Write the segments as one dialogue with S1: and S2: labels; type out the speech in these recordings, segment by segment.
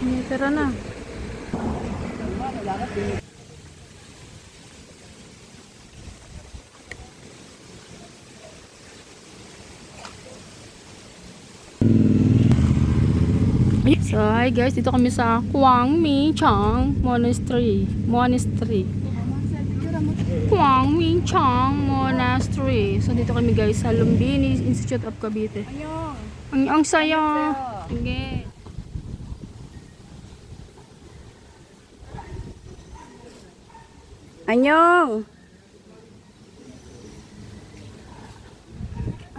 S1: Tara na. So, hi guys, dito kami sa Kwangminchang Monastery. Kwangminchang Monastery. So, dito kami guys sa Lumbini Institute of Cavite. Ang saya. Okay.
S2: Anyong!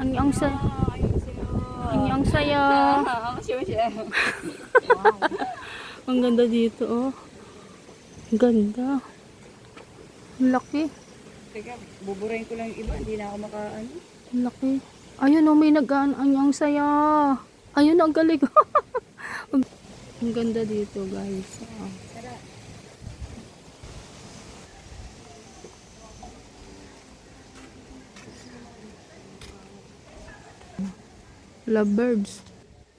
S1: Ang saya. Ang saya. Ang ganda dito, oh. Ang ganda. Ang laki.
S2: Teka, buburahin ko lang yung iba, hindi na ako makaano.
S1: Ang laki. Ayun, oh, may nagaan. Ang saya. Ayun, ang galing. Ang ganda dito, guys. Oh. Lovebirds.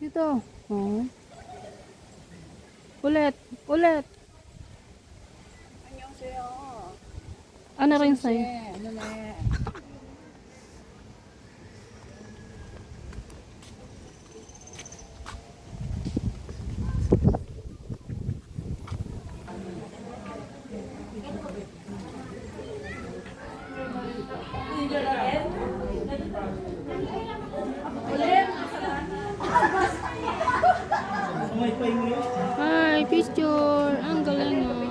S1: Dito. Oh. Ulit.
S2: Anyong sa'yo.
S1: Ano rin sa'yo?
S2: Ano na yan?
S1: Hi, picture. Ang galing, oh.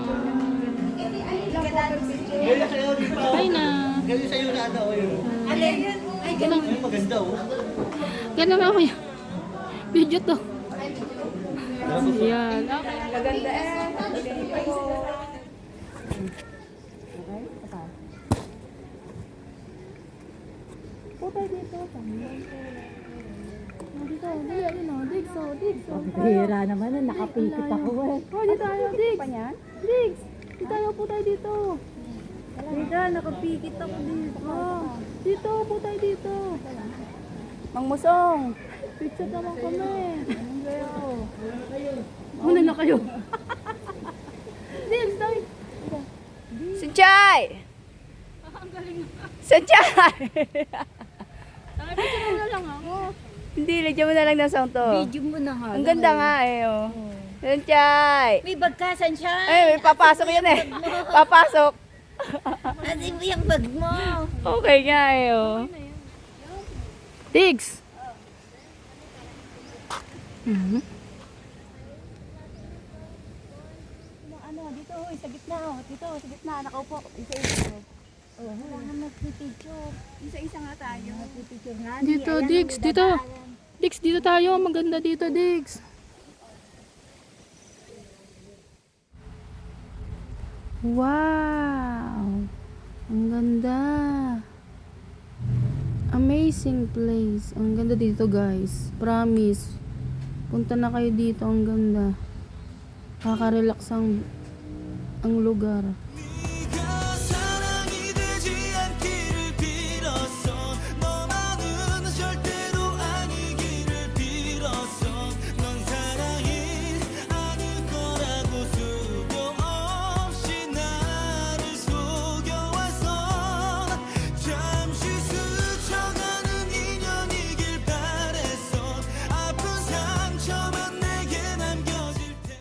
S1: Hi na.
S3: Galing sa'yo na ano, yun.
S1: Ganun.
S3: Ay, maganda, oh.
S1: Ganun ako yan. Video to. Yan. Okay.
S2: Maganda eh.
S1: Putay dito. Dito, Diggs.
S2: Hira naman na, nakapikit ako eh.
S1: Oh, dito tayo, Diggs. Diggs. Dito tayo, putay dito.
S2: Hira, nakapikit ako dito.
S1: Oh, dito, putay dito.
S2: Mang Musong.
S1: Picture naman kami.
S2: Anong kayo?
S1: Muna na kayo. Diggs, tayo.
S2: Sunchay!
S1: Ang galing.
S2: Sunchay!
S1: Picture na lang ako.
S2: Hindi, lagyan mo na lang ng sound to.
S4: Video mo na ha.
S2: Ang ganda nga eh, oh. Sunchay!
S4: May bag ka, Sunshine.
S2: Ay, may papasok yan eh. Papasok.
S4: Asin mo yung bag mo.
S2: Okay nga eh, oh.
S1: Diggs. Mhm.
S4: Ano, dito, sa gitna. Dito, sa gitna. Nakaupo. Isa-isa. Oh, wala nga magpipicture. Isa-isa nga tayo. Magpipicture nga.
S1: Dito, Diggs, dito. Diggs, dito tayo. Maganda dito, Diggs. Wow! Ang ganda. Amazing place. Ang ganda dito, guys. Promise. Punta na kayo dito. Ang ganda. Kaka-relax ang lugar.
S5: 사랑이 되지 않기를 빌었어 너만은 절대로 아니기를 빌었어 넌 사랑이 아닐 거라고 수도 없이 나를 속여왔어 잠시 스쳐가는 인연이길 바랬어 아픈 상처만 내게 남겨질 테